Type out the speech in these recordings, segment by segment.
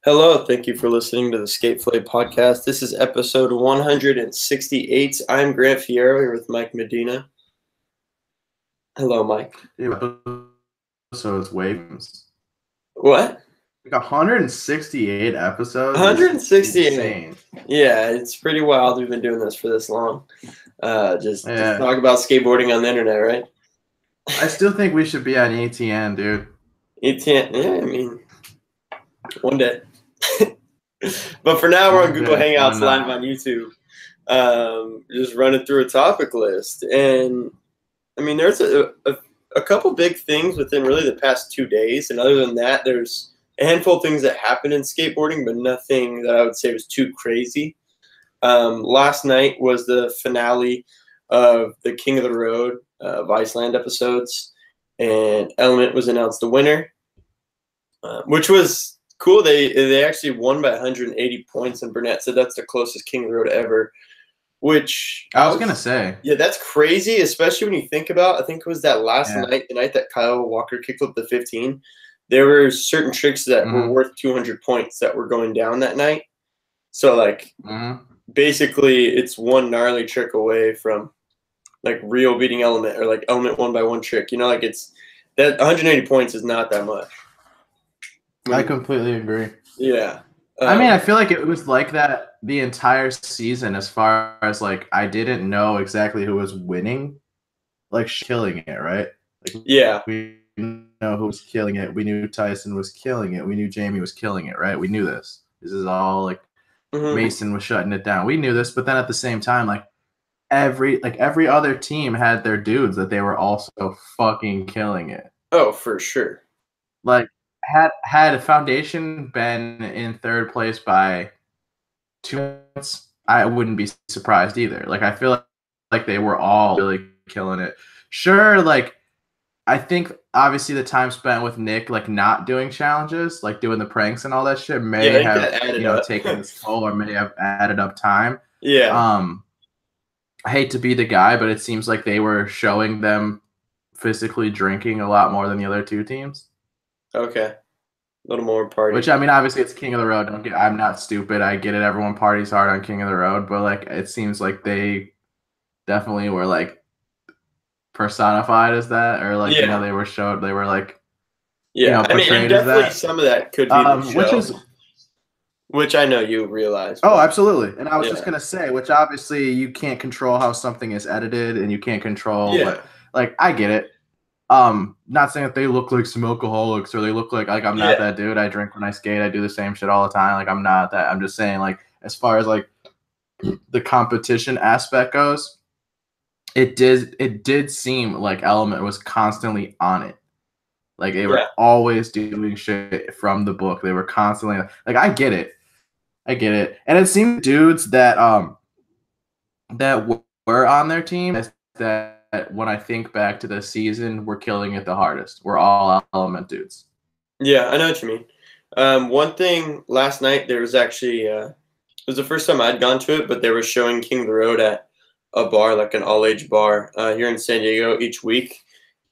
Hello, thank you for listening to the Fillet podcast. This is episode 168. I'm Grant Fierro here with Mike Medina. Hello, Mike. So it's waves. What? Like 168 episodes. 168. Insane. Yeah, it's pretty wild. We've been doing this for this long. Just talk about skateboarding on the internet, right? I still think we should be on ATN, dude. ATN, yeah, I mean, one day. But for now, we're on Google Hangouts live on YouTube, just running through a topic list. And, I mean, there's a couple big things within really the past 2 days. And other than that, there's a handful of things that happened in skateboarding, but nothing that I would say was too crazy. Last night was the finale of the King of the Road of Iceland episodes, and Element was announced the winner, which was cool. They actually won by 180 points, and Burnett said that's the closest King of the Road ever, which I was going to say. Yeah, that's crazy, especially when you think about, I think it was that last night, the night that Kyle Walker kickflipped the 15. There were certain tricks that were worth 200 points that were going down that night. So, like, basically, it's one gnarly trick away from, like, real beating Element, or, like, Element won by one trick. You know, like, it's that 180 points is not that much. I completely agree. Yeah. I mean, I feel like it was like that the entire season as far as, like, I didn't know exactly who was winning, like, killing it, right? Like, yeah. We know who was killing it. We knew Tyson was killing it. We knew Jamie was killing it, right? We knew this. This is all, like, Mason was shutting it down. We knew this, but then at the same time, like, every other team had their dudes that they were also fucking killing it. Oh, for sure. Like, had Foundation been in third place by 2 minutes, I wouldn't be surprised either. Like, I feel like they were all really killing it. Sure, like, I think obviously the time spent with Nick, like, not doing challenges, like doing the pranks and all that shit, may have taken its toll, or may have added up time. Yeah. I hate to be the guy, but it seems like they were showing them physically drinking a lot more than the other two teams. Okay. A little more party. Which, I mean, obviously it's King of the Road. I'm not stupid. I get it. Everyone parties hard on King of the Road, but, like, it seems like they definitely were, like, personified as that, or, like, you know, they were like, you know, portrayed, I mean, definitely as that. Some of that could be the show, which I know you realize. Oh, absolutely. And I was just gonna say, which obviously you can't control how something is edited, and you can't control. But, like, I get it. Not saying that they look like some alcoholics, or they look like I'm not that dude. I drink when I skate. I do the same shit all the time. Like, I'm not that. I'm just saying, like, as far as, like, the competition aspect goes, it did seem like Element was constantly on it. Like, they were always doing shit from the book. They were constantly, like, I get it. And it seemed dudes that that were on their team that when I think back to the season, were killing it the hardest. We're all Element dudes. Yeah, I know what you mean. One thing last night, there was actually it was the first time I'd gone to it, but they were showing King of the Road at a bar, like an all-age bar here in San Diego each week,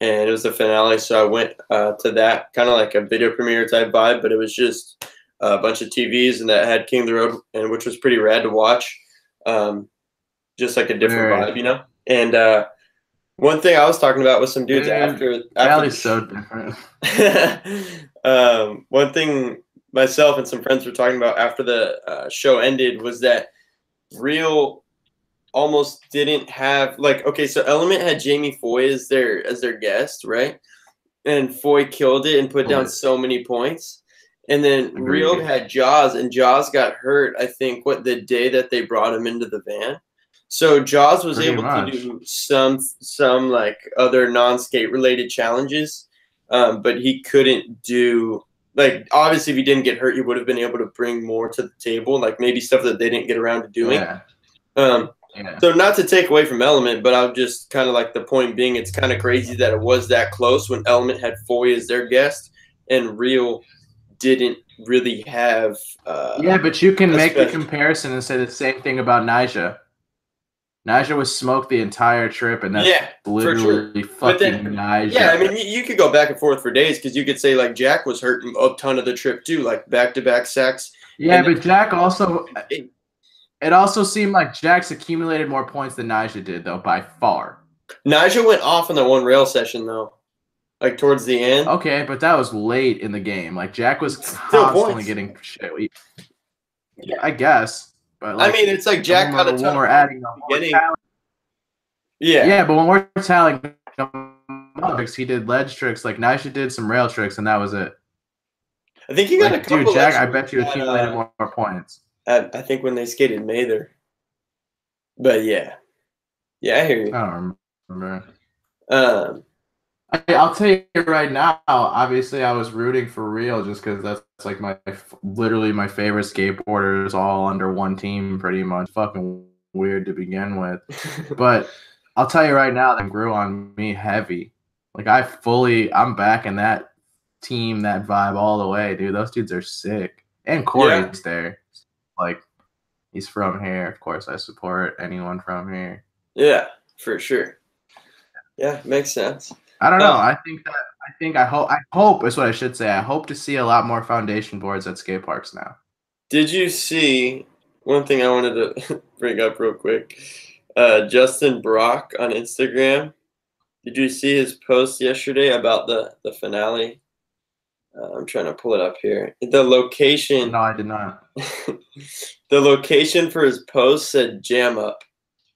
and it was the finale, so I went to that, kind of like a video premiere type vibe, but it was just a bunch of TVs, and that had King of the Road, and which was pretty rad to watch, just like a different vibe, you know. And one thing I was talking about with some dudes after Valley's so different. One thing myself and some friends were talking about after the show ended was that Real almost didn't have, like, okay, so Element had Jamie Foy as their guest, right? And Foy killed it and put down so many points. And then Real had Jaws, and Jaws got hurt, I think, the day that they brought him into the van. So Jaws was able to do some like other non-skate related challenges, but he couldn't do, like, obviously if he didn't get hurt, he would have been able to bring more to the table, like maybe stuff that they didn't get around to doing. So not to take away from Element, but I'm just kind of, like, the point being, it's kind of crazy that it was that close when Element had Foy as their guest and Real didn't really have. But you can make the comparison and say the same thing about Nyjah. Nyjah was smoked the entire trip, and that's literally fucking Nyjah. Yeah, I mean, you could go back and forth for days because you could say like Jack was hurt a ton of the trip too, like back-to-back sacks. Yeah, but Jack also it also seemed like Jack's accumulated more points than Nyjah did, though, by far. Nyjah went off in the one rail session though, like towards the end. Okay, but that was late in the game. Like Jack was constantly getting shit. Yeah, I guess. But like, I mean, it's like Jack got a ton. When we're adding yeah, but when we're tallying tricks, he did ledge tricks. Like Nyjah did some rail tricks, and that was it. I think he got a couple. Dude, Jack, I bet you accumulated more points. I think when they skated Mather. But yeah, I hear you. I don't remember. I'll tell you right now. Obviously, I was rooting for Real just because that's like literally my favorite skateboarders all under one team, pretty much. Fucking weird to begin with, but I'll tell you right now, that grew on me heavy. Like I'm back in that team, that vibe all the way, dude. Those dudes are sick, and Corey's there. Like he's from here, of course. I support anyone from here. Yeah, for sure. Yeah, makes sense. I don't know. I hope is what I should say. I hope to see a lot more foundation boards at skate parks now. Did you see one thing I wanted to bring up real quick? Justin Brock on Instagram. Did you see his post yesterday about the finale? I'm trying to pull it up here. The location. No, I did not. The location for his post said Jam Up.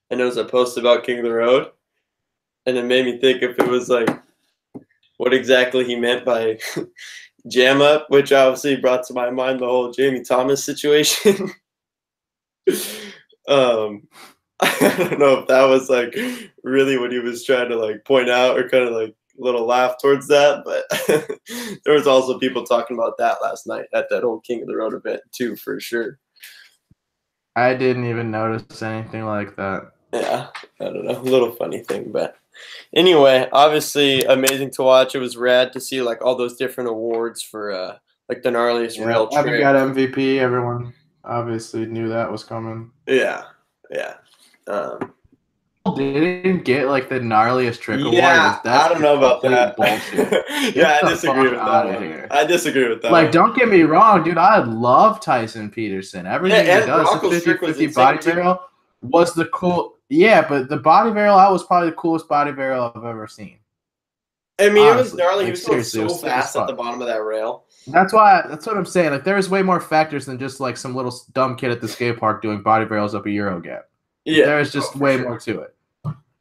And it was a post about King of the Road. And it made me think if it was like what exactly he meant by Jam Up, which obviously brought to my mind the whole Jamie Thomas situation. I don't know if that was like really what he was trying to like point out or kind of like a little laugh towards that, but there was also people talking about that last night at that old King of the Road event too, for sure. I didn't even notice anything like that. Yeah, I don't know, a little funny thing, but anyway, obviously amazing to watch. It was rad to see like all those different awards for like the gnarliest rail trip. Evan got MVP. Everyone obviously knew that was coming. Yeah. They didn't get like the gnarliest trick award. Yeah, I don't know about that. Yeah, I disagree with that. I disagree with that. Like, don't get me wrong, dude. I love Tyson Peterson. Everything he does, the 50-50 body barrel was the cool. Yeah, but the body barrel out was probably the coolest body barrel I've ever seen. I mean, honestly, it was gnarly. He was going so fast at the bottom of that rail. That's what I'm saying. Like, there's way more factors than just like some little dumb kid at the skate park doing body barrels up a Euro gap. Yeah, there's just way more to it.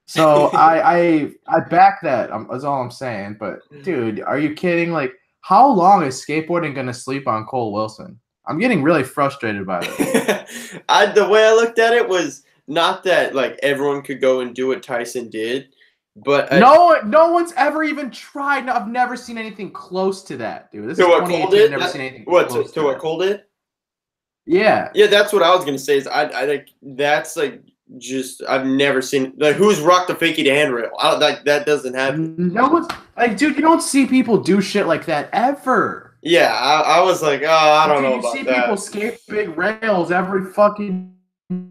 So I back that. That's all I'm saying. But dude, are you kidding? Like, how long is skateboarding gonna sleep on Cole Wilson? I'm getting really frustrated by this. The way I looked at it was not that like everyone could go and do what Tyson did, but no one's ever even tried. No, I've never seen anything close to that, dude. This is 2018. I've never seen anything. What to what Cole did? Yeah. Yeah, that's what I was gonna say. Is I like that's like. Just I've never seen like who's rocked the fakie to handrail. Like that doesn't happen. No one's like, dude. You don't see people do shit like that ever. Yeah, I was like, oh, I don't know about that. You see people skate big rails every fucking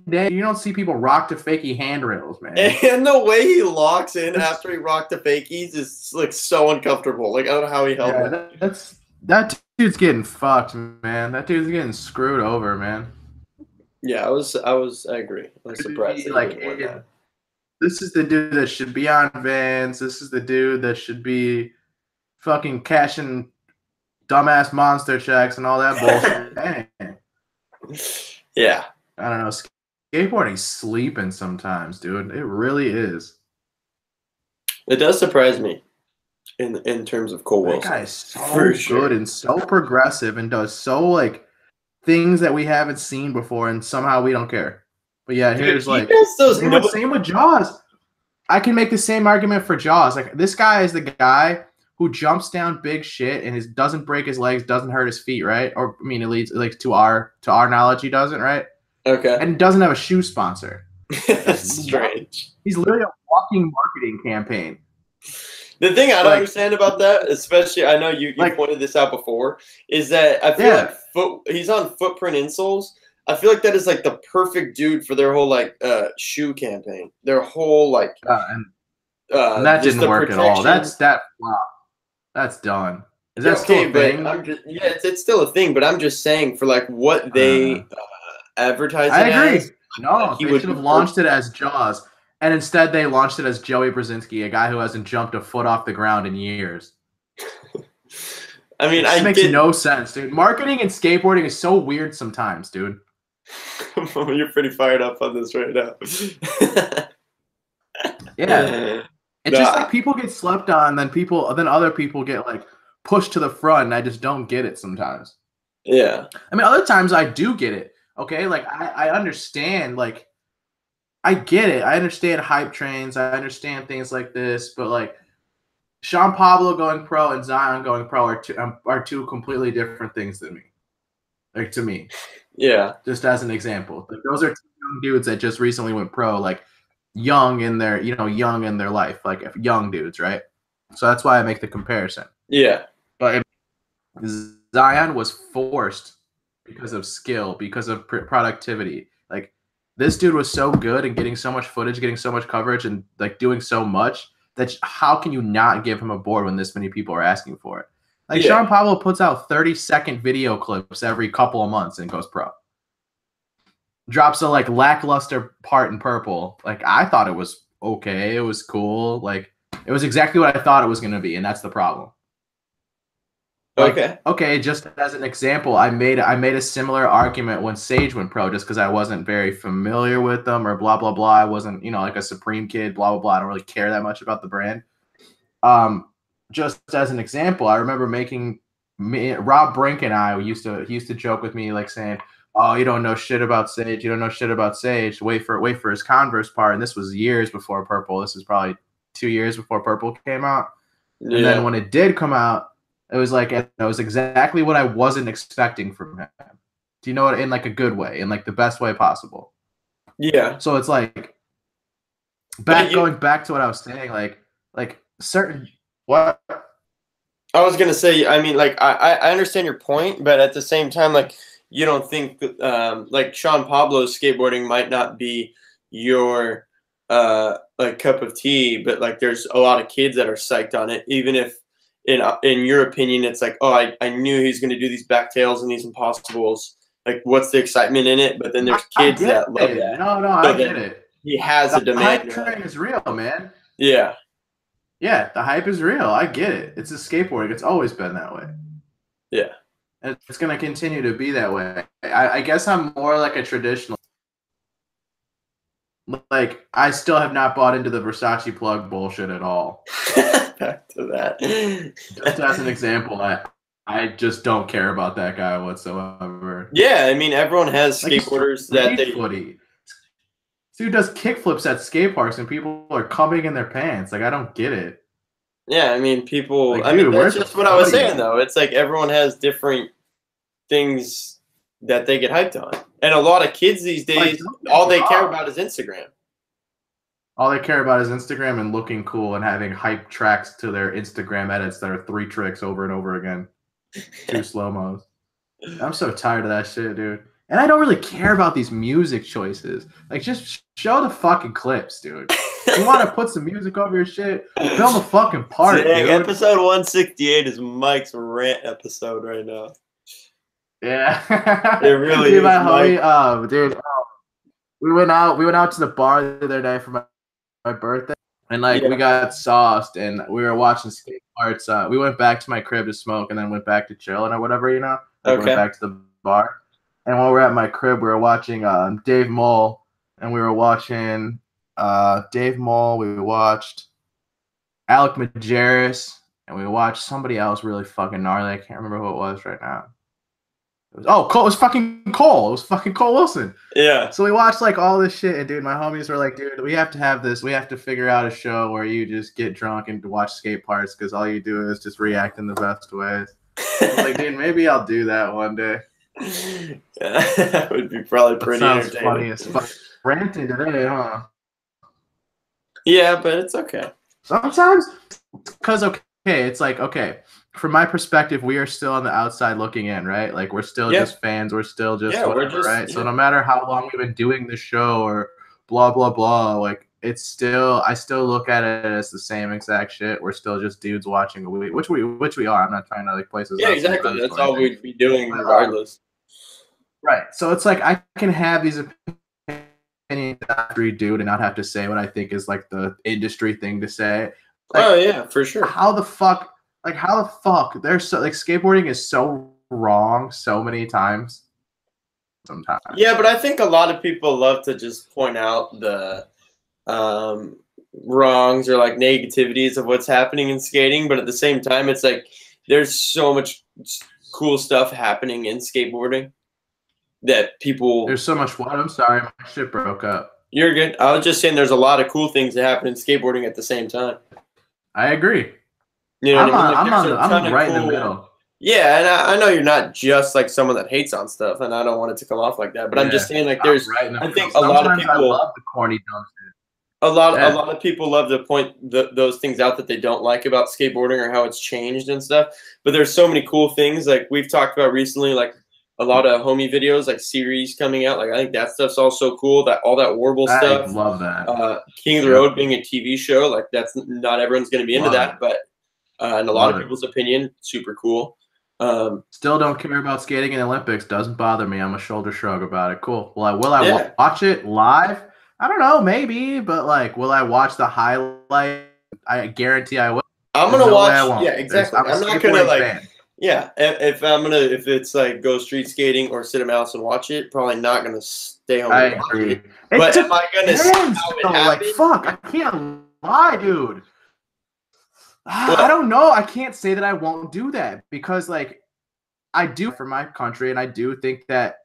day. You don't see people rock to fakie handrails, man. And the way he locks in after he rocked the fakies is like so uncomfortable. Like I don't know how he held it. That dude's getting fucked, man. That dude's getting screwed over, man. Yeah, I agree. I was surprised. This is the dude that should be on Vans. This is the dude that should be fucking cashing dumbass monster checks and all that bullshit. Yeah. I don't know. Skateboarding's sleeping sometimes, dude. It really is. It does surprise me in terms of Cole Wilson. That guy's so good and so progressive and does so like things that we haven't seen before, and somehow we don't care. But yeah, here's like same with Jaws. I can make the same argument for Jaws. Like this guy is the guy who jumps down big shit and doesn't break his legs, doesn't hurt his feet, right? Or I mean, at least like to our knowledge, he doesn't, right? Okay. And doesn't have a shoe sponsor. That's strange. He's literally a walking marketing campaign. The thing I don't understand about that, especially I know you pointed this out before, is that I feel like he's on Footprint insoles. I feel like that is like the perfect dude for their whole like shoe campaign. Their whole like and that didn't work at all. That's done. Is that still a thing? But I'm just it's still a thing. But I'm just saying for like what they advertise. I agree. as, no, they should have launched it as Jaws, and instead they launched it as Joey Brzezinski, a guy who hasn't jumped a foot off the ground in years. I mean, it makes no sense, dude. Marketing and skateboarding is so weird sometimes, dude. You're pretty fired up on this right now. Yeah. It's just like people get slept on, then other people get like pushed to the front, and I just don't get it sometimes. Yeah. I mean, other times I do get it. Okay, like I understand, like I get it. I understand hype trains. I understand things like this, but like Sean Pablo going pro and Zion going pro are two completely different things than me. Like to me. Yeah. Just as an example. Like those are two young dudes that just recently went pro, like young in their life, like young dudes, right? So that's why I make the comparison. Yeah. But Zion was forced because of skill, because of productivity. Like this dude was so good and getting so much footage, getting so much coverage, and like doing so much that how can you not give him a board when this many people are asking for it? Like Sean Pablo puts out 30-second video clips every couple of months and goes pro. Drops a like lackluster part in purple. Like I thought it was okay. It was cool. Like it was exactly what I thought it was going to be, and that's the problem. Like, okay, just as an example, I made a similar argument when Sage went pro, just because I wasn't very familiar with them or blah blah blah. I wasn't, like a Supreme kid, blah blah blah. I don't really care that much about the brand. Just as an example, I remember Rob Brink and I used to joke with me, like saying, "Oh, you don't know shit about Sage. You don't know shit about Sage. Wait for his Converse part." And this was years before Purple. This is probably 2 years before Purple came out. Yeah. And then when it did come out, it was like it was exactly what I wasn't expecting from him. Do you know what? In like a good way, in like the best way possible. Yeah. So it's like going back to what I was saying, like certain what I was gonna say. I mean, like I understand your point, but at the same time, like you don't think like Sean Pablo's skateboarding might not be your like cup of tea, but like there's a lot of kids that are psyched on it, even if. In your opinion, it's like, oh, I knew he's going to do these backtails and these impossibles. Like, what's the excitement in it? But then there's kids that love that. No, I get it. He has a demand. The hype train is real, man. Yeah. Yeah, the hype is real. I get it. It's a skateboarding. It's always been that way. Yeah. And it's going to continue to be that way. I guess I'm more like a traditional. Like, I still have not bought into the Versace plug bullshit at all. Back to that. Just as an example, I just don't care about that guy whatsoever. Yeah, I mean, everyone has skateboarders that they... Footy. This dude does kickflips at skate parks and people are coming in their pants. Like, I don't get it. Yeah, I mean, people... Like, I mean, that's just what I was saying, though. It's like everyone has different things that they get hyped on. And a lot of kids these days, all they care about is Instagram. All they care about is Instagram and looking cool and having hype tracks to their Instagram edits that are 3 tricks over and over again. 2 slow-mos. I'm so tired of that shit, dude. And I don't really care about these music choices. Like, just show the fucking clips, dude. You want to put some music over your shit? Film a fucking part, dude. Episode 168 is Mike's rant episode right now. Yeah. It really dude, is, my homie, dude. We went out to the bar the other day for my birthday, and like we got sauced and we were watching skate parts. We went back to my crib to smoke and then went back to chilling or whatever, Like, went back to the bar, and while we were at my crib, we were watching Dave Mole, and we were watching Dave Mole. We watched Alec Majerus, and we watched somebody else really fucking gnarly. I can't remember who it was right now. Cole. It was fucking Cole. It was fucking Cole Wilson. Yeah. So we watched like all this shit, and dude, my homies were like, dude, we have to have this. We have to figure out a show where you just get drunk and watch skate parts because all you do is just react in the best ways. I was like, dude, maybe I'll do that one day. That would be probably pretty entertaining. Funny as fuck. Ranting today, huh? Yeah, but it's okay. Sometimes, because it's like, okay, from my perspective, we are still on the outside looking in, right? Like we're still just fans. We're still just whatever, right? So no matter how long we've been doing the show or blah blah blah, like it's still, I still look at it as the same exact shit. We're still just dudes watching a movie, which we are. I'm not trying to like places. Yeah, exactly. That's all we'd be doing regardless. Right. So it's like I can have these opinions dude and not have to say what I think is like the industry thing to say. Like, oh yeah, for sure. How the fuck? There's so like skateboarding is so wrong so many times. Sometimes. Yeah, but I think a lot of people love to just point out the wrongs or like negativities of what's happening in skating, but at the same time, it's like there's so much cool stuff happening in skateboarding that people. There's so much. What? I'm sorry, my shit broke up. You're good. I was just saying there's a lot of cool things that happen in skateboarding at the same time. I agree. You know, I'm right in the middle. Yeah, and I know you're not just like someone that hates on stuff, and I don't want it to come off like that. But I'm just saying, like, there's. I think a lot of people. I love the corny dumb shit. A lot of people love to point those things out that they don't like about skateboarding or how it's changed and stuff. But there's so many cool things like we've talked about recently, like a lot of homie videos, like series coming out. Like I think that stuff's also cool. That all that Warble stuff. I love that. King of the Road being a TV show, like that's not everyone's going to be into that, but in a lot of people's opinion, super cool. Still don't care about skating in the Olympics. Doesn't bother me. I'm a shoulder shrug about it. Cool. Will I watch it live? I don't know, maybe, but like, will I watch the highlight? I guarantee I will. I'm gonna watch. Yeah, exactly. I'm not gonna like. Fan. Yeah, if it's like go street skating or sit in house and watch it, probably not gonna stay home. I agree. But am I gonna see how it like fuck? I can't lie, dude. I don't know. I can't say that I won't do that because like I do for my country, and I do think that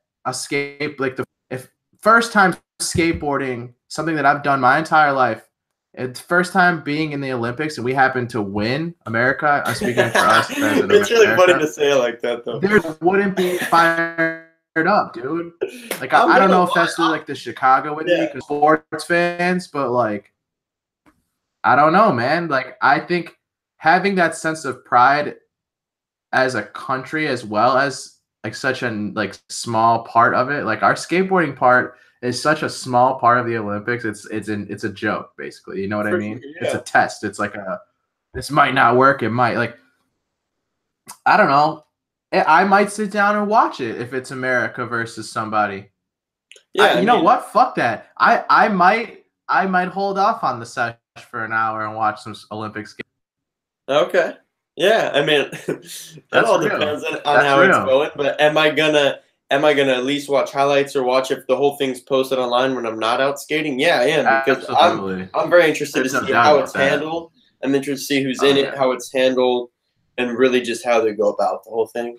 if first time skateboarding, something that I've done my entire life. It's first time being in the Olympics, and we happen to win. America, I'm speaking for us. It's really funny to say it like that, though. There wouldn't be fired up, dude. Like I don't know if that's like the Chicago with me because sports fans, but like I don't know, man. Like I think having that sense of pride as a country, as well as like such a like small part of it, like our skateboarding part. Is such a small part of the Olympics. It's a joke, basically. You know what I mean? Yeah. It's a test. It's like this might not work. It might like, I don't know. I might sit down and watch it if it's America versus somebody. Yeah, you know what? Fuck that. I might hold off on the session for an hour and watch some Olympics. Okay. Yeah, I mean, that all depends on how it's going. But am I gonna at least watch highlights or watch if the whole thing's posted online when I'm not out skating? Yeah, I am because I'm very interested to see how it's handled. I'm interested to see who's in it, how it's handled, and really just how they go about the whole thing.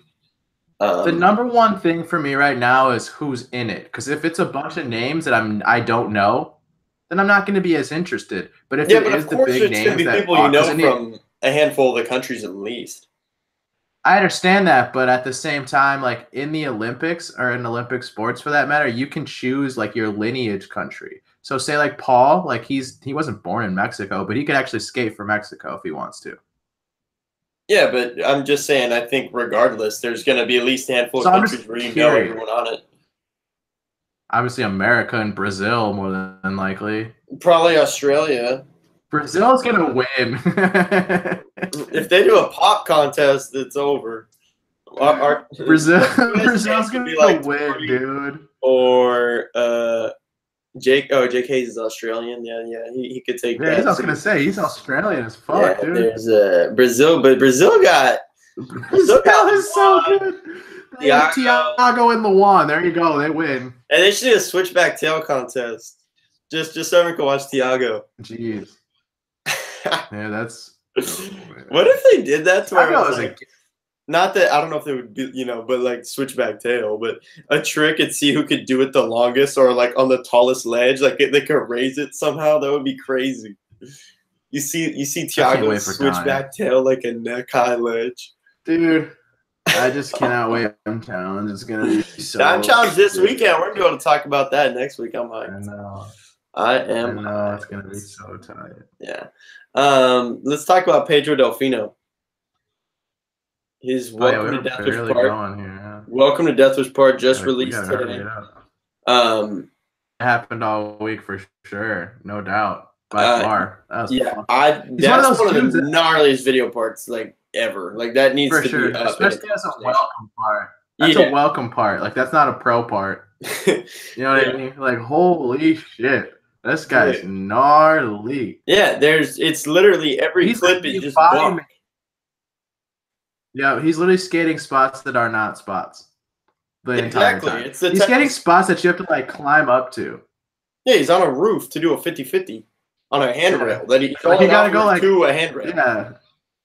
The number one thing for me right now is who's in it. Because if it's a bunch of names that I don't know, then I'm not going to be as interested. But if it is the big names that people you know from a handful of the countries at least. I understand that, but at the same time, like in the Olympics or in Olympic sports for that matter, you can choose like your lineage country. So say like Paul, like he wasn't born in Mexico, but he could actually skate for Mexico if he wants to. Yeah, but I'm just saying, I think regardless, there's going to be at least a handful of countries where you know everyone on it. Obviously, America and Brazil more than likely. Probably Australia. Brazil's going to win. If they do a pop contest, it's over. Brazil's going to win, dude. Or Jake Hayes is Australian. Yeah, he could take that. I was going to say, he's Australian as fuck, dude. There's Brazil, but Brazil is so good. Tiago and Luan. There you go. They win. And they should do a switchback tail contest. Just so everyone can watch Tiago. Jeez. Yeah, that's. What if they did that to where not that I don't know if they would be, but like switchback tail, but a trick and see who could do it the longest or like on the tallest ledge, like they could raise it somehow. That would be crazy. You see Tiago switchback tail like a neck high ledge, dude. I just cannot wait. I'm challenged. It's gonna be so. I'm challenged this weekend. We're gonna talk about that next week. I'm hyped. I know. I am. I know it's gonna be so tight. Yeah. Let's talk about Pedro Delfino. His Welcome to Deathwish part. Going here, yeah. Welcome to Deathwish part just released today. It happened all week for sure, no doubt. By far. That was that's one of the gnarliest video parts like ever. Like that needs to be up. Especially as a welcome part. That's a welcome part. Like that's not a pro part. You know what I mean? Like holy shit. This guy's gnarly. Yeah, it's literally every clip is just bump. Yeah, he's literally skating spots that are not spots. The entire time. He's skating spots that you have to like climb up to. Yeah, he's on a roof to do a 50-50 on a handrail. That he gotta go like to a handrail. Yeah.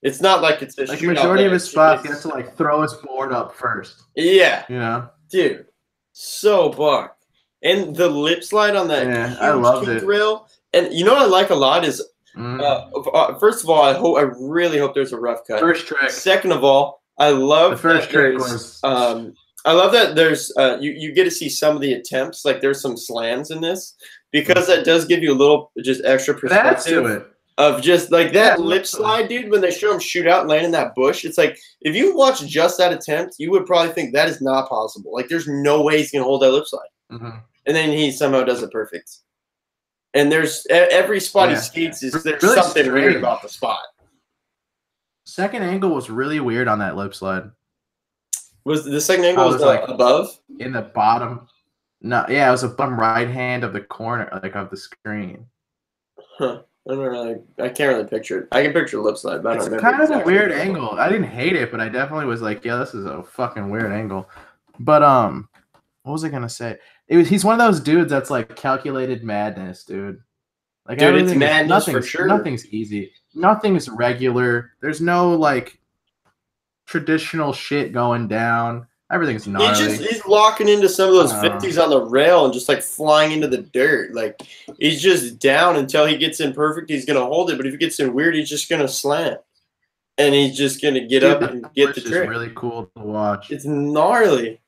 It's not like it's a like majority of his spots, he has to like throw his board up first. Yeah. You know? Dude. So buck. And the lip slide on that huge rail. And you know what I like a lot is first of all, I really hope there's a rough cut. First trick. Second of all, I love the first trick was I love that there's you get to see some of the attempts. Like there's some slams in this because that does give you a little just extra perspective of just like that lip slide, dude. When they show him shoot out and land in that bush, it's like if you watch just that attempt, you would probably think that is not possible. Like there's no way he's gonna hold that lip slide, and then he somehow does it perfect. And there's every spot he skates there's really something weird about the spot. Second angle was really weird on that lip slide. Was the second angle was like above? In the bottom. No, yeah, it was a bottom right hand of the corner, like of the screen. Huh. I can't really picture it. I can picture the lip slide, but I don't remember. It's kind of a weird angle. I didn't hate it, but I definitely was like, yeah, this is a fucking weird angle. But what was I gonna say? He's one of those dudes that's like calculated madness, dude. Like dude, it's madness for sure. Nothing's easy. Nothing's regular. There's no like traditional shit going down. Everything's gnarly. He's locking into some of those 50s on the rail and just like flying into the dirt. Like he's just down until he gets in perfect. He's gonna hold it, but if he gets in weird, he's just gonna slam, and he's just gonna get up and get the trick. It's really cool to watch. It's gnarly.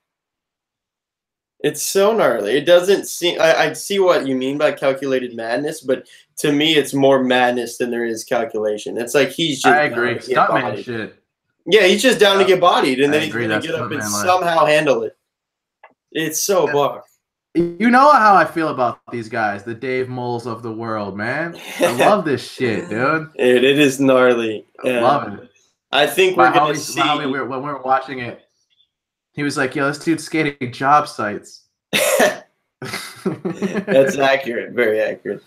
It's so gnarly. It doesn't seem. I see what you mean by calculated madness, but to me, it's more madness than there is calculation. It's like he's just. I agree. Stuntman shit. Yeah, he's just down to get bodied, and then he's going to get up and somehow handle it. It's so buck. You know how I feel about these guys, the Dave Moles of the world, man. I love this shit, dude. It is gnarly. I love it. I think we're going to see. When we were watching it, he was like, yo, this dude's skating job sites. That's accurate. Very accurate.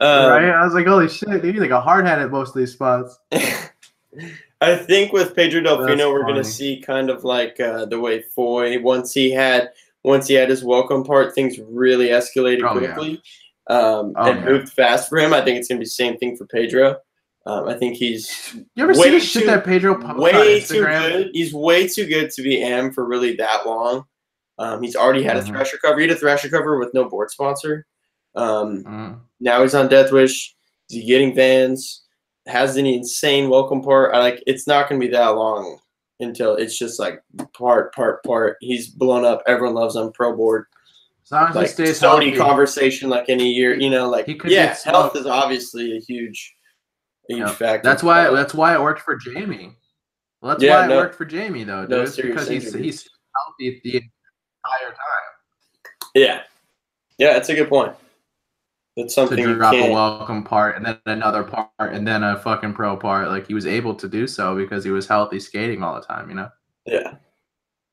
Right? I was like, holy shit, dude, he's like a hard hat at most of these spots. I think with Pedro Delfino, we're going to see kind of like the way Foy, once he had his welcome part, things really escalated quickly and moved fast for him. I think it's going to be the same thing for Pedro. I think he's you ever see the shit that Pedro posts way too good. He's way too good to be M for really that long. He's already had a Thrasher cover. He had a Thrasher cover with no board sponsor. Now he's on Deathwish. He's getting Vans. Has an insane welcome part. It's not going to be that long until it's just like part. He's blown up. Everyone loves him. Pro board. As long as like he stays Sony healthy. Conversation like any year, like health is obviously a huge factor. That's why it worked for Jamie. Well, that's why it worked for Jamie though, dude. Because he's healthy the entire time. Yeah, that's a good point. That's something to drop a welcome part and then another part and then a fucking pro part. Like he was able to do so because he was healthy skating all the time, Yeah.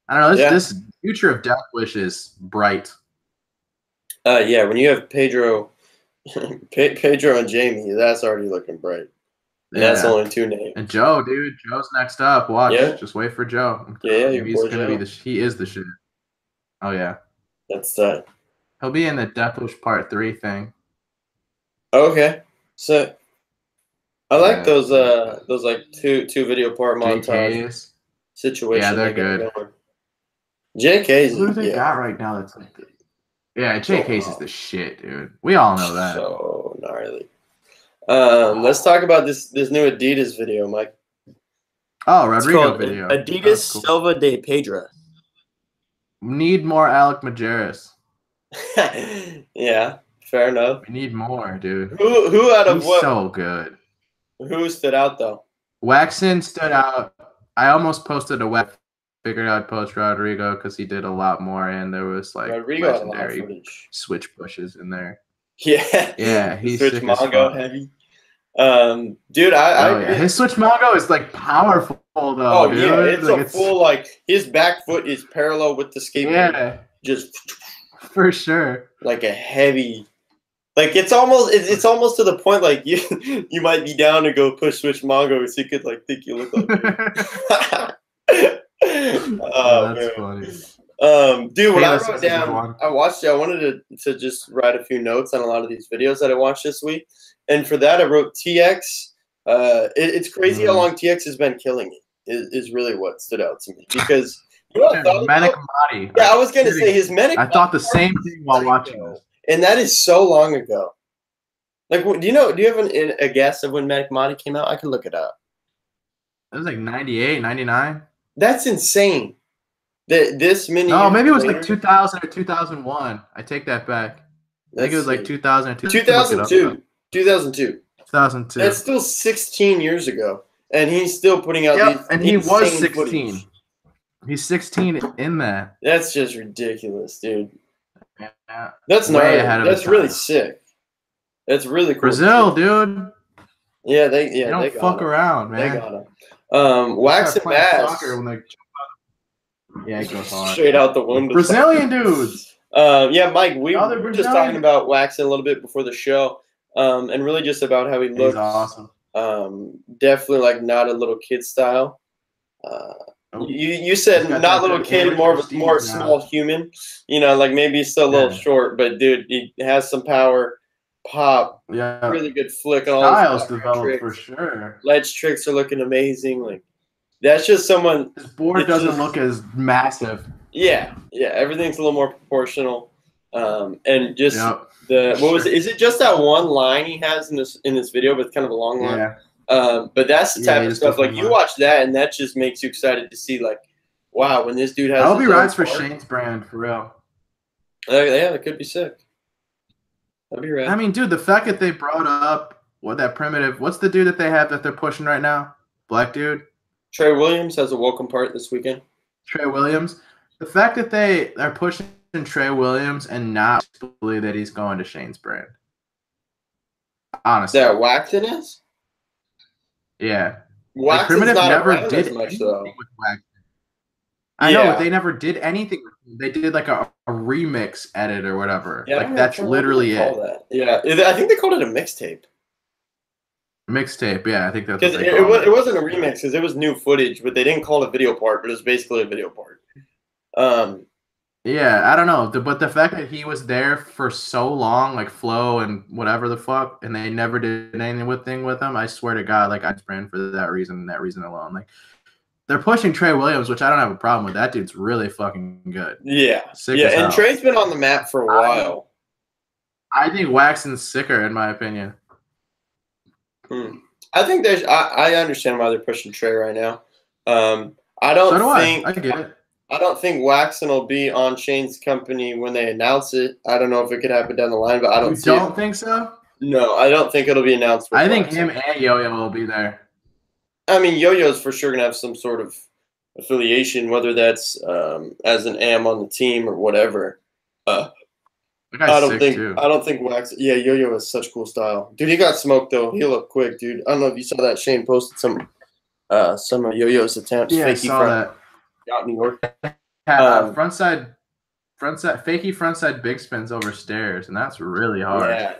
I don't know. This future of Deathwish is bright. Yeah, when you have Pedro and Jamie, that's already looking bright. And that's only two names. And Joe, dude, Joe's next up. Watch, just wait for Joe. He's gonna be he is the shit. Oh yeah, that's he'll be in the Deathwish Part 3 thing. Okay, so I like those like two video part montage situations. Yeah, they're good. JK's. Who do they got right now? That's like good. Yeah, JK's is the shit, dude. We all know that. So gnarly. Let's talk about this new Adidas video, Mike. Oh, Rodrigo video. Adidas cool. Silva de Pedra. Need more Alec Majerus. Yeah. Fair enough. We need more, dude. Who out of He's what? So good. Who stood out though? Waxon stood out. I almost posted a web. Figured I'd post Rodrigo because he did a lot more, and there was like Rodrigo legendary switch pushes in there. Yeah, yeah, he's switch sick Mongo as fuck. heavy. Dude, I his switch Mongo is like powerful though. Oh dude. yeah, it's like, a full like his back foot is parallel with the skateboard. Yeah, just for sure. Like a heavy. Like it's almost to the point like you might be down to go push switch Mongo so you could like think you look like. Oh, that's funny. Dude, when I wrote down, I watched it. I wanted to just write a few notes on a lot of these videos that I watched this week, and for that I wrote TX. It's crazy how long TX has been killing it. Is really what stood out to me because you know what Manic Madi. Yeah, I was gonna say his Manic. I thought the same thing while watching this, and that is so long ago. Like, do you have a guess of when Manic Madi came out? I can look it up. It was like 98, 99. That's insane. This many. No, maybe it was like 2000 or 2001. I take that back. I think it was like 2002. 2002. 2002. 2002. That's still 16 years ago, and he's still putting out these. And he was 16. Footage. He's 16 in that. That's just ridiculous, dude. Yeah. That's gnarly. That's really sick. That's really cool. Brazil, dude. Yeah, they don't fuck around, man. They got him. Wax and Bass. Yeah, it goes hard. Straight out the window. Brazilian dudes. Yeah, Mike, we were just talking about Waxing a little bit before the show, and really just about how he looks. He's awesome. Definitely like not a little kid style. You said not little kid, more small human. You know, like maybe he's still a little short, but dude, he has some power, pop. Yeah, really good flick. And all styles developed for sure. Ledge tricks are looking amazing. Like that's just someone. His board doesn't look as massive. Yeah, everything's a little more proportional, and just is it just that one line he has in this video, but it's kind of a long line. Yeah. But that's the type of stuff like you watch that, and that just makes you excited to see like, wow, when this dude has. I hope he rides for Shane's brand for real. Yeah, that could be sick. That'd be rad. I mean, dude, the fact that they brought up that primitive. What's the dude that they have that they're pushing right now? Black dude. Trey Williams has a welcome part this weekend. Trey Williams. The fact that they are pushing Trey Williams and not believe that he's going to Shane's brand. Honestly. That Waxing is? Yeah. Waxing's Primitive not never did as much though. With Waxing. I know, but they never did anything with him. They did like a remix edit or whatever. Yeah, like that's literally it. That. Yeah. I think they called it a mixtape. Mixtape, yeah, I think that's because it wasn't a remix because it was new footage, but they didn't call it a video part, but it was basically a video part. Yeah, I don't know, but the fact that he was there for so long, like Flo and whatever the fuck, and they never did anything with him, I swear to God, like I ran for that reason alone. Like they're pushing Trey Williams, which I don't have a problem with. That dude's really fucking good. Yeah, and Trey's been on the map for a while. I think Waxing's sicker, in my opinion. I think I understand why they're pushing Trey right now. I get it. I don't think Waxing will be on Shane's company when they announce it. I don't know if it could happen down the line, but I don't. You don't think so? No, I don't think it'll be announced. I think him and Yo-Yo will be there. I mean, Yo-Yo's for sure gonna have some sort of affiliation, whether that's as an AM on the team or whatever. I don't think Wax. Yeah, Yo-Yo has such cool style, dude. He got smoked though. He looked quick, dude. I don't know if you saw that. Shane posted some of Yo-Yo's attempts. Yeah, I saw that. Out in New York. Frontside, fakey frontside big spins over stairs, and that's really hard.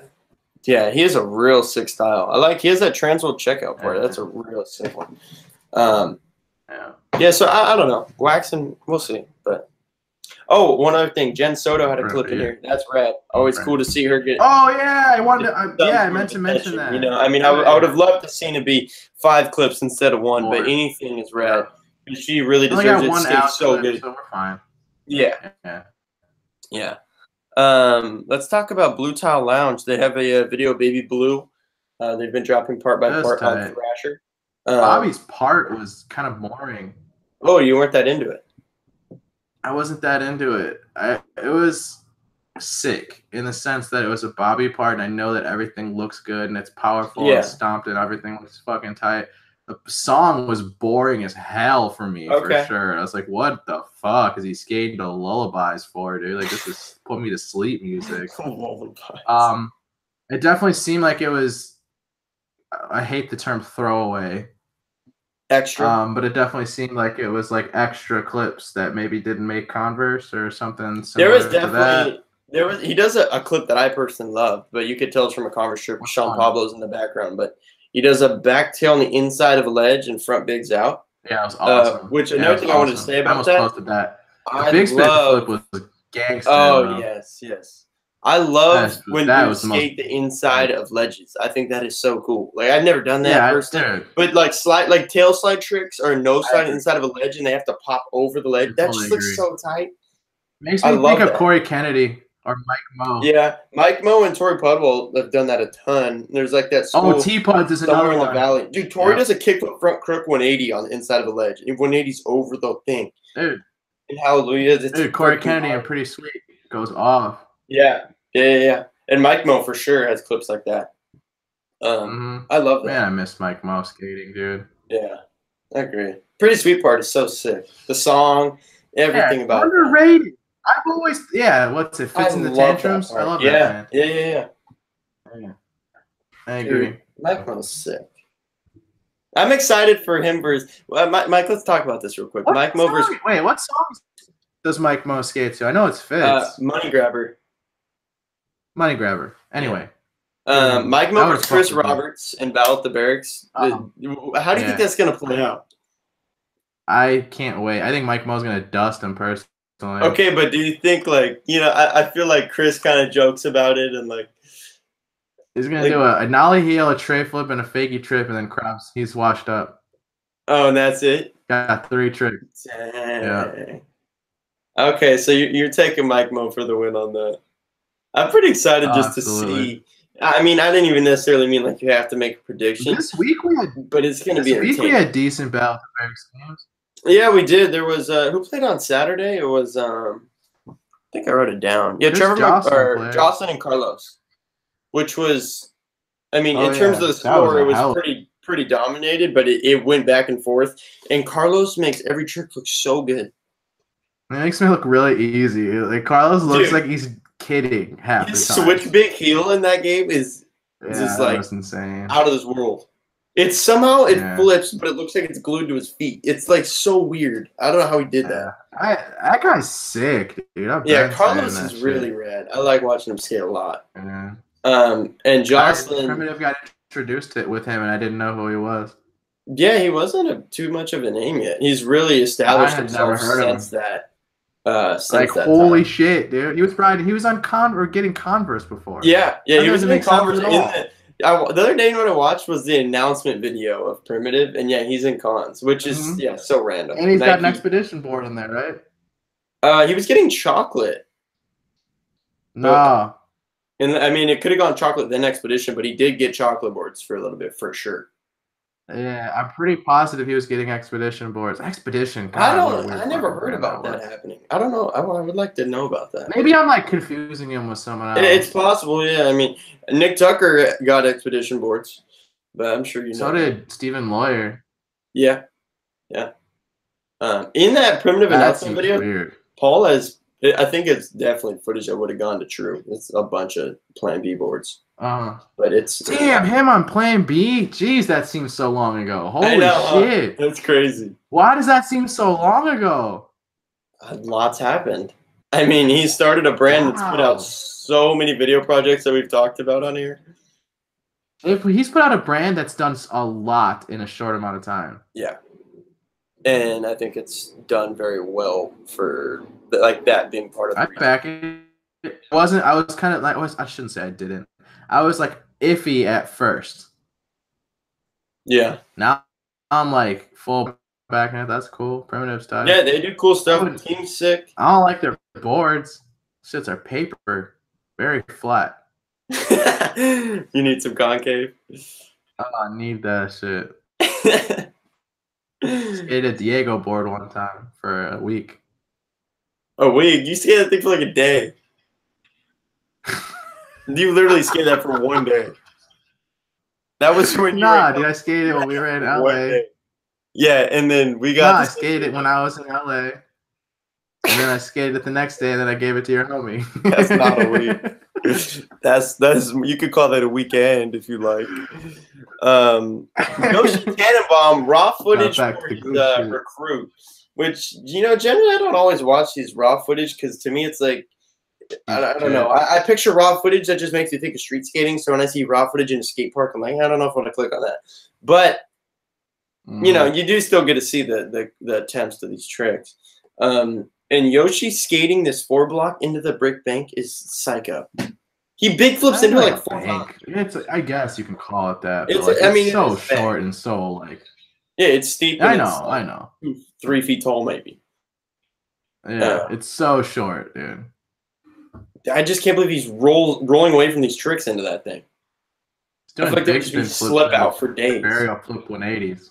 Yeah, he has a real sick style. He has that transworld checkout part. That's a real sick one. Yeah. So I don't know. Waxing, we'll see. But one other thing, Jen Soto had a clip in here. That's rad. Always cool to see her get. Oh yeah, I meant to mention that. You know, I mean, I would have loved to seen it be 5 clips instead of 1, but anything is rad. She really deserves it. Skates so good. So we're fine. Yeah. Let's talk about Blue Tile Lounge. They have a video, Baby Blue. They've been dropping part by part on Thrasher. Bobby's part was kind of boring. Oh, you weren't that into it? I wasn't that into it. It was sick in the sense that it was a Bobby part, and I know that everything looks good and it's powerful and stomped and everything looks fucking tight. the song was boring as hell for me for Okay. sure. I was like, what the fuck is he skating to lullabies for, dude? Like this is put me to sleep music. It definitely seemed like it was. I hate the term throwaway. Extra. But it definitely seemed like it was like extra clips that maybe didn't make Converse or something There similar was definitely he does a clip that I personally love, but you could tell it's from a Converse strip. Sean Pablo's in the background, but he does a back tail on the inside of a ledge and front bigs out. Yeah, it was awesome. Which another thing I wanted to say about I almost posted that. The big spin flip was gangster. Oh, bro. yes. I love when you skate the inside of ledges. I think that is so cool. Like I've never done that personally, but like tail slide tricks or no slide inside of a ledge, and they have to pop over the ledge. That just looks so tight. Makes me think of Corey Kennedy or Mike Mo. Yeah, Mike Mo and Tori Pudwell have done that a ton. There's like that school T-Puds is another in the one. valley. Dude, Tori does a kickflip front crook 180 on the inside of a ledge. 180's over the thing. Dude. And Hallelujah. Dude, Corey Kennedy and Pretty Sweet goes off. Yeah. And Mike Mo for sure has clips like that. I love that. Man, I miss Mike Mo skating, dude. Yeah, I agree. Pretty Sweet part is so sick. The song, everything about it. Underrated. I've always, what's it? Fits in the tantrums. I love that, man. Yeah. I agree. Dude, Mike Mo's sick. I'm excited for him versus Mike. Let's talk about this real quick. Mike Mo versus. Wait, what songs does Mike Mo skate to? I know it's Fits. Money Grabber. Money Grabber. Anyway. Mike Mo versus Chris Roberts and Battle at the Barracks. How do you think that's gonna play out? I can't wait. I think Mike Mo's gonna dust him personally. Okay, but do you think I feel like Chris kind of jokes about it and like he's gonna do a nollie heel, a tray flip, and a fakie trip, and then crabs. He's washed up. Oh, and that's it. Got 3 tricks. Dang. Yeah. Okay, so you're taking Mike Mo for the win on that. I'm pretty excited just to see. I mean, I didn't even necessarily mean like you have to make a prediction. This week we had, but it's going to be entertaining. This week we had decent Battle at the Barracks games. Yeah, we did. There was who played on Saturday? It was I think I wrote it down. Yeah, Jocelyn and Carlos, which was, I mean, in terms of the score, it was pretty dominated, but it went back and forth. And Carlos makes every trick look so good. It makes me look really easy. Like Carlos looks like he's kidding half the time. Switch big heel in that game is just like insane, out of this world. It's somehow it flips, but it looks like it's glued to his feet. It's like so weird. I don't know how he did that. That guy's sick, dude. Carlos is really rad. I like watching him skate a lot. Yeah. And Jocelyn, Primitive got introduced it with him, and I didn't know who he was. Yeah, he wasn't too much of a name yet. He's really established himself since that. Holy shit, dude! He was on getting Converse before. Yeah, he was in Converse. The other day what I watched was the announcement video of Primitive, and he's in cons, which is so random. And he's got an expedition board in there, right? He was getting chocolate. No. And I mean, it could have gone chocolate then expedition, but he did get chocolate boards for a little bit for sure. Yeah, I'm pretty positive he was getting expedition boards. Expedition. I never heard about that happening. I don't know. I would like to know about that. Maybe I'm like confusing him with someone else. It's possible. Yeah, I mean, Nick Tucker got expedition boards, but I'm sure you know. So did Stephen Lawyer. Yeah. In that Primitive announcement video, weird. Paul has. I think it's definitely footage that would have gone to True. It's a bunch of Plan B boards. But it's him on Plan B. Jeez, that seems so long ago. Holy shit, that's crazy. Why does that seem so long ago? Lots happened. I mean, he started a brand that's put out so many video projects that we've talked about on here. If he's put out a brand that's done a lot in a short amount of time. Yeah, and I think it's done very well for like that being part of. I back it. Wasn't I was kind of like I shouldn't say I didn't. I was like iffy at first. Yeah. Now I'm like full back end. That's cool. Primitive style. Yeah, they do cool stuff. The team's sick. I don't like their boards. Shits are paper, very flat. You need some concave. Oh, I need that shit. Skated a Diego board one time for a week. A week? You skated that thing for like a day. You literally skated that for one day. That was when you Nah, dude, I skated when we were in LA. Yeah, and then we got. I skated when I was in LA. And then I skated it the next day, and then I gave it to your homie. That's not a week. That's you could call that a weekend if you like. Yoshi Tannenbaum raw footage for his recruit, which generally I don't always watch these raw footage because to me it's like I don't know. I picture raw footage that just makes me think of street skating. So when I see raw footage in a skate park, I'm like, I don't know if I want to click on that. But you do still get to see the attempts to these tricks. And Yoshi skating this 4-block into the brick bank is psycho. He big flips into like 4 times. I guess you can call it that. It's so short and so like. Yeah, it's steep. I know. 3 feet tall, maybe. Yeah, it's so short, dude. I just can't believe he's rolling away from these tricks into that thing. I feel like they just slip out for days. Aerial flip 180s.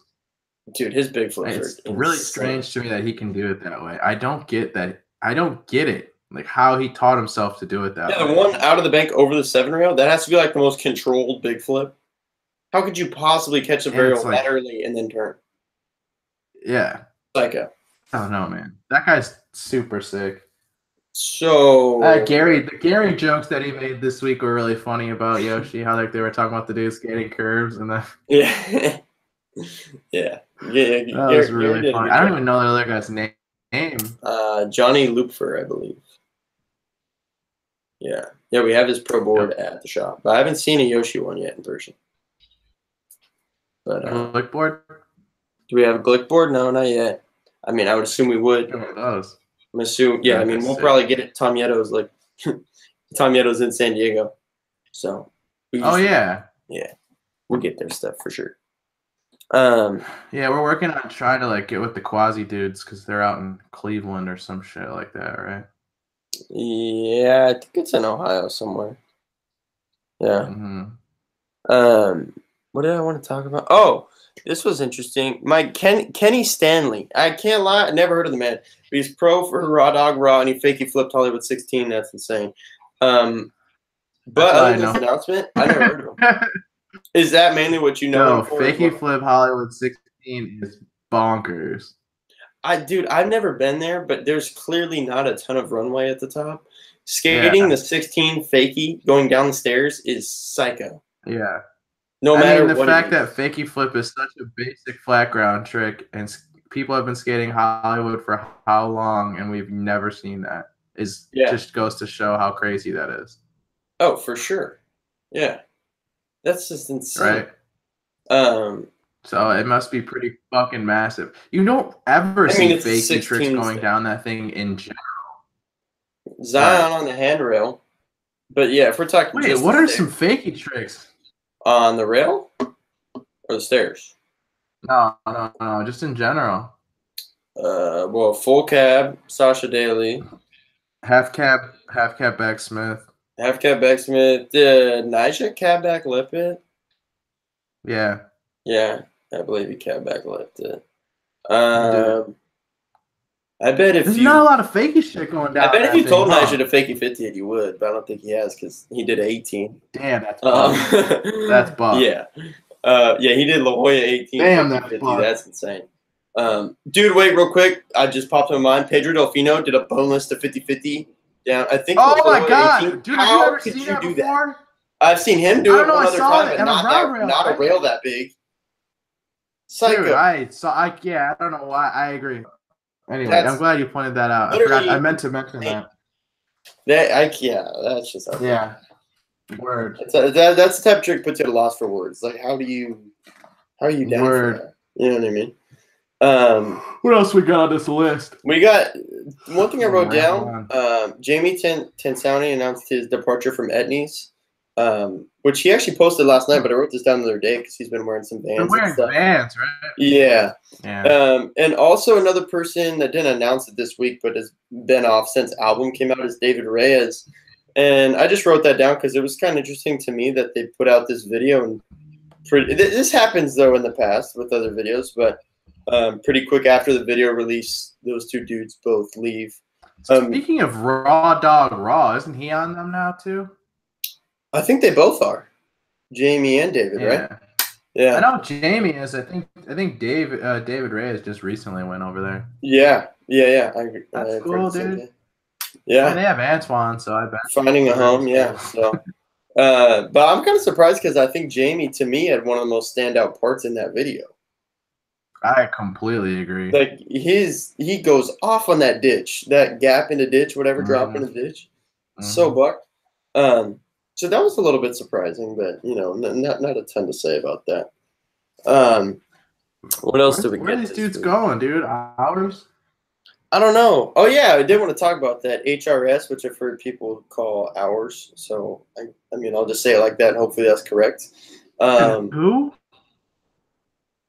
Dude, his big flips are insane. Really strange to me that he can do it that way. I don't get that. I don't get it. Like how he taught himself to do it that way. Yeah, the one out of the bank over the 7 rail, that has to be like the most controlled big flip. How could you possibly catch a barrel that early and then turn? Yeah. Psycho. I don't know, man. That guy's super sick. So the Gary jokes that he made this week were really funny about Yoshi. How like they were talking about the dude skating curves and that. Yeah. Yeah. That was really funny. I don't even know the other guy's name. Johnny Loopfer, I believe. Yeah. Yeah, we have his pro board at the shop. But I haven't seen a Yoshi one yet in person. But Glick board? Do we have a Glick board? No, not yet. I mean, I would assume we would. It does. I'm assuming, yeah, I mean, we'll probably get it. Tom Yetto's Tom Yetto's in San Diego. So. Yeah. Yeah. We'll get their stuff for sure. Yeah, we're working on trying to like get with the Quasi dudes because they're out in Cleveland or some shit like that, right? Yeah, I think it's in Ohio somewhere. Yeah. What did I want to talk about? Oh, this was interesting. Kenny Stanley. I can't lie, I never heard of the man. But he's pro for Raw Dog Raw, and he fakey flipped Hollywood 16. That's insane. But other than this announcement, I never heard of him. Is that mainly what you know? No, fakey flip Hollywood 16 is bonkers. Dude, I've never been there, but there's clearly not a ton of runway at the top. Skating the 16 fakey going down the stairs is psycho. Yeah. No matter what. The fact that fakey flip is such a basic flat ground trick, and people have been skating Hollywood for how long, and we've never seen that. Just goes to show how crazy that is. Oh, for sure. Yeah. That's just insane. Right. So it must be pretty fucking massive. You don't ever see fakey tricks going down that thing in general. Zion on the handrail. But yeah, if we're talking what are some fakey tricks? On the rail? Or the stairs? No, just in general. Well, full cab, Sasha Daly. Half cab backsmith. Half cab backsmith. Did Nyjah cab back lip it? Yeah. Yeah, I believe he cab back lipped it. I bet if there's not a lot of fakey shit going down. I bet if you told Nyjah to fakey 50 it, he would, but I don't think he has because he did 18. Damn, that's that's bug. Yeah. Yeah, he did La Jolla 18. Damn, that's 50. That's insane. Dude, wait, real quick. I just popped in my mind. Pedro Delfino did a boneless to 50-50 down. I think. Oh my god, 18. dude! Have you ever seen that before? I've seen him do it one other time, but not a rail that big. Psycho. Dude, I don't know why. I agree. Anyway, I'm glad you pointed that out. I meant to mention that. That's just Word. That's the type of trick puts you at a loss for words. Like, how are you down for that? You know what I mean? What else we got on this list? We got one thing I wrote down. Jamie Tensani announced his departure from Etnies, which he actually posted last night, but I wrote this down the other day because he's been wearing some Vans. He's wearing Vans, right? Yeah. And also another person that didn't announce it this week, but has been off since album came out is David Reyes. And I just wrote that down because it was kind of interesting to me that they put out this video. And this happens, though, in the past with other videos, but pretty quick after the video release, those two dudes both leave. Speaking of Raw Dog Raw, isn't he on them now, too? I think they both are. Jamie and David, right? Yeah. I know Jamie is. I think David Reyes just recently went over there. Yeah. That's cool, dude. Yeah. I mean, they have Antoine, so I bet Finding a home. Yeah. So, but I'm kind of surprised because I think Jamie, to me, had one of the most standout parts in that video. I completely agree. Like he goes off on that ditch, that gap in the ditch, whatever drop in the ditch. So buck. So that was a little bit surprising, but not a ton to say about that. What else did we get? Where are these dudes going, dude? Hours? I don't know. Oh yeah, I did want to talk about that HRS, which I've heard people call hours. So I mean, I'll just say it like that. And hopefully that's correct. Who?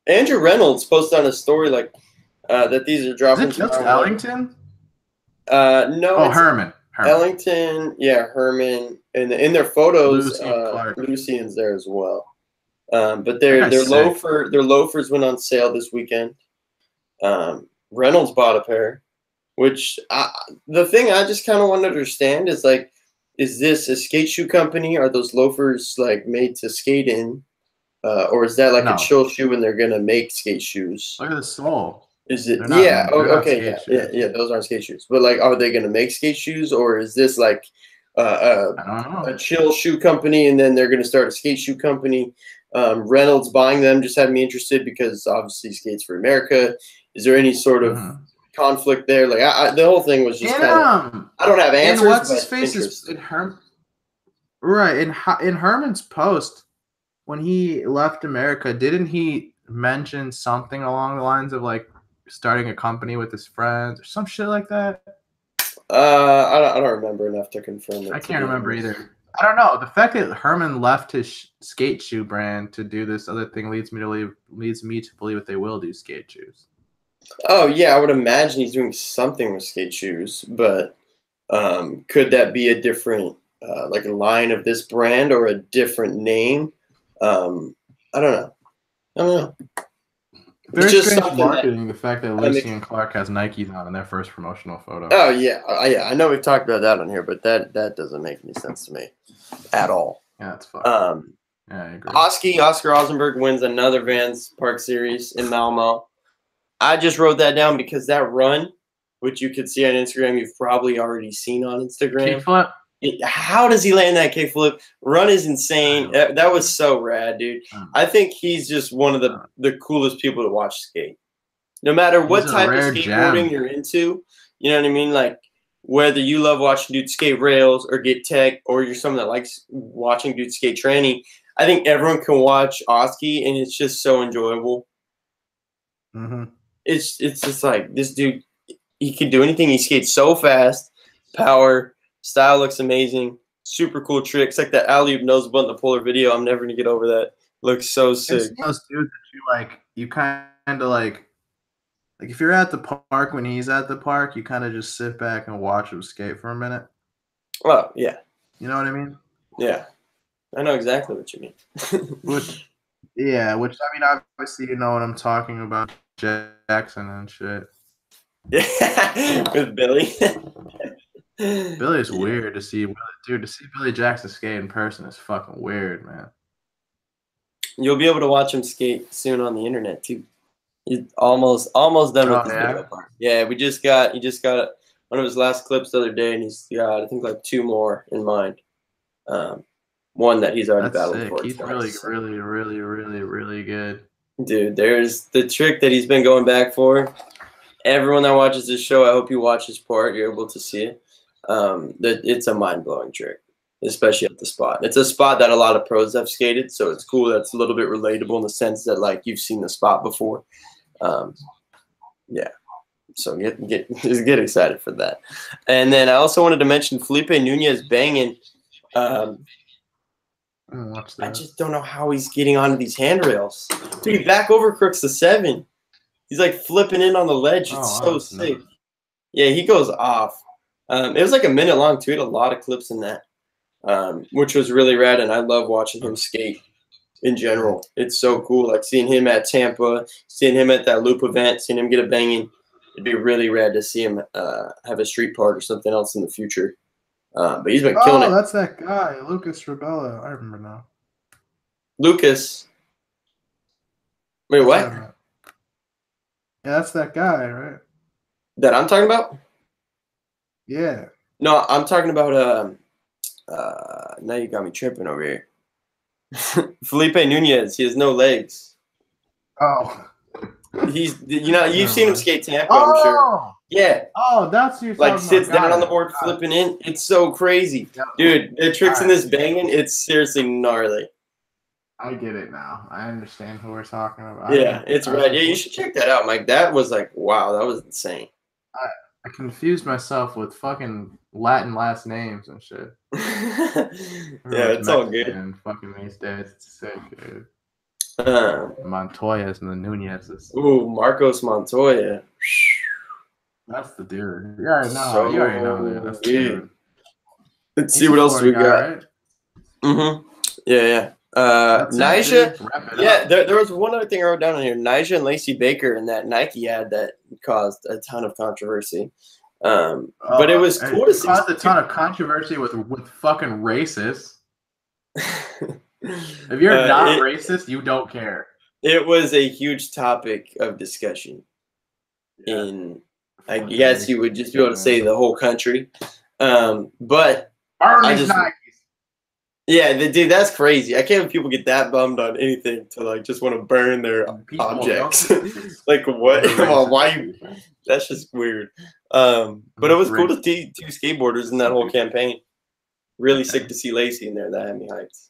Andrew Reynolds posted on a story like that these are dropping. Is it just Ellington? No. Oh, Herman. Ellington, yeah, Herman, and in their photos, Clark. Lucian's there as well. But their loafers went on sale this weekend. Reynolds bought a pair, which the thing I just kind of want to understand is like, is this a skate shoe company? Are those loafers like made to skate in, or is that like a chill shoe and they're gonna make skate shoes? Look at the sole. Is it? Yeah. Okay. Yeah. Those aren't skate shoes. But like, are they going to make skate shoes, or is this like a chill shoe company, and then they're going to start a skate shoe company? Reynolds buying them just had me interested because obviously skates for America. Is there any sort of conflict there? Like, the whole thing was just kind of. I don't have answers. And what's his face is in right in Herman's post when he left America. Didn't he mention something along the lines of like starting a company with his friends or some shit like that? I don't remember enough to confirm it. I can't remember either. I don't know. The fact that Herman left his skate shoe brand to do this other thing leads me to believe that they will do skate shoes. Oh yeah, I would imagine he's doing something with skate shoes, but could that be a different like a line of this brand or a different name? I don't know. Very strange marketing, the fact that Lucian Clark has Nikes on in their first promotional photo. Oh, yeah. I know we've talked about that on here, but that doesn't make any sense to me at all. Yeah, that's fine. Yeah, I agree. Oscar Rosenberg wins another Vans Park Series in Malmo. I just wrote that down because that run, which you could see on Instagram, you've probably already seen on Instagram. Kickflip? How does he land that kickflip? Run is insane. That was so rad, dude. I think he's just one of the coolest people to watch skate. No matter what type of skateboarding you're into, you know what I mean? Like, whether you love watching dudes skate rails or get tech, or you're someone that likes watching dudes skate tranny, I think everyone can watch Oski, and it's just so enjoyable. It's just like, this dude, he can do anything. He skates so fast, power. Style looks amazing. Super cool tricks. Like that alley-oop nose blunt in the Polar video. I'm never going to get over that. Looks so sick. It's those dudes that you kind of like if you're at the park when he's at the park, you kind of just sit back and watch him skate for a minute. Oh, yeah. You know what I mean? Yeah. I know exactly what you mean. which I mean, obviously you know what I'm talking about. Jackson and shit. Yeah. With Billy. Billy's weird to see. Dude, to see Billy Jackson skate in person is fucking weird, man. You'll be able to watch him skate soon on the internet too. He's almost done with this video part. Yeah, he just got one of his last clips the other day, and he's got I think like 2 more in mind. One that he's already battling for. He's really good. Dude, there's the trick that he's been going back for. Everyone that watches this show, I hope you watch this part. You're able to see it. That it's a mind-blowing trick, especially at the spot. It's a spot that a lot of pros have skated, so it's cool. That's a little bit relatable in the sense that like you've seen the spot before. Yeah. So get excited for that. And then I also wanted to mention Felipe Nunez banging. I just don't know how he's getting onto these handrails. Dude, back over crooks to 7. He's like flipping in on the ledge. It's so sick. Yeah, he goes off. It was like a minute long too. He had a lot of clips in that, which was really rad. And I love watching him skate in general. It's so cool. Like seeing him at Tampa, seeing him at that loop event, seeing him get a banging. It'd be really rad to see him have a street part or something else in the future. But he's been killing it. That's that guy, Lucas Rabella. I remember now. Lucas. Wait, what? Yeah, that's that guy, right? That I'm talking about? Yeah. No, I'm talking about now you got me tripping over here. Felipe Nunez, he has no legs. Oh. He's you've seen him skate Tampa, oh! I'm sure. Yeah. Oh, that's who you're Like talking sits about. down on the board, flipping in. It's so crazy. Yeah. Dude, the tricks in this banging, it's seriously gnarly. I get it now. I understand who we're talking about. Yeah, it's right. Yeah, you should check that out, Mike. That was like, wow, that was insane. I confused myself with fucking Latin last names and shit. Yeah, it's all good. And fucking these days, it's sick, dude. Montoya's and the Nunez's. Ooh, Marcos Montoya. That's the dude. You already know, dude. That's the dude. Let's see what else we got. Right? Mm-hmm. Yeah. Nyjah. Yeah, there was one other thing I wrote down on here. Nyjah and Lacey Baker in that Nike ad that caused a ton of controversy. But it was cool to see. Caused a ton of controversy with fucking racists. If you're not racist, you don't care. It was a huge topic of discussion. In, I guess you would just be able to say the whole country. But I just. Yeah, dude, that's crazy. I can't have people get that bummed on anything to like just want to burn their objects. Like what? Come on, why you? That's just weird. But it was cool to see two skateboarders in that whole campaign. Really sick to see Lacey in there. That had me hyped.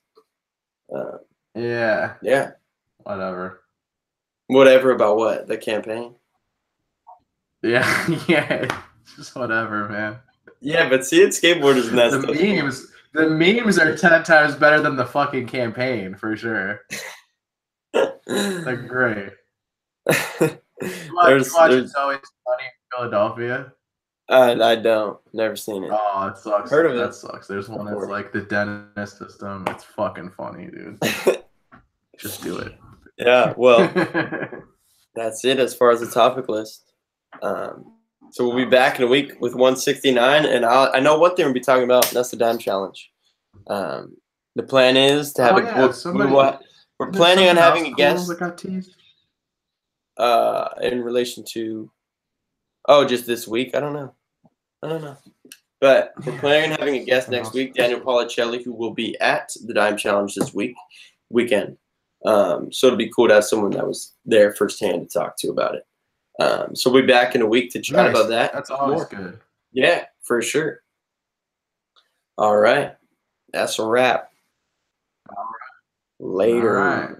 Yeah. Whatever about what? The campaign? Yeah. Just whatever, man. Yeah, but seeing skateboarders in that stuff. The memes are 10 times better than the fucking campaign, for sure. They're great. You watch It's Always Sunny in Philadelphia? I don't. Never seen it. Oh, it sucks. Heard of it? That sucks. There's one that's like the dentist system. It's fucking funny, dude. Just do it. Yeah, well, that's it as far as the topic list. So we'll be back in a week with 169, and I know what they're going to be talking about. And that's the Dime Challenge. The plan is to have we're planning on having a guest. In relation to, just this week. I don't know. But we're planning on having a guest next week, Daniel Policelli, who will be at the Dime Challenge this weekend. So it'll be cool to have someone that was there firsthand to talk to about it. So we'll be back in a week to chat about that. That's always good. Yeah, for sure. All right. That's a wrap. All right. Later. All right.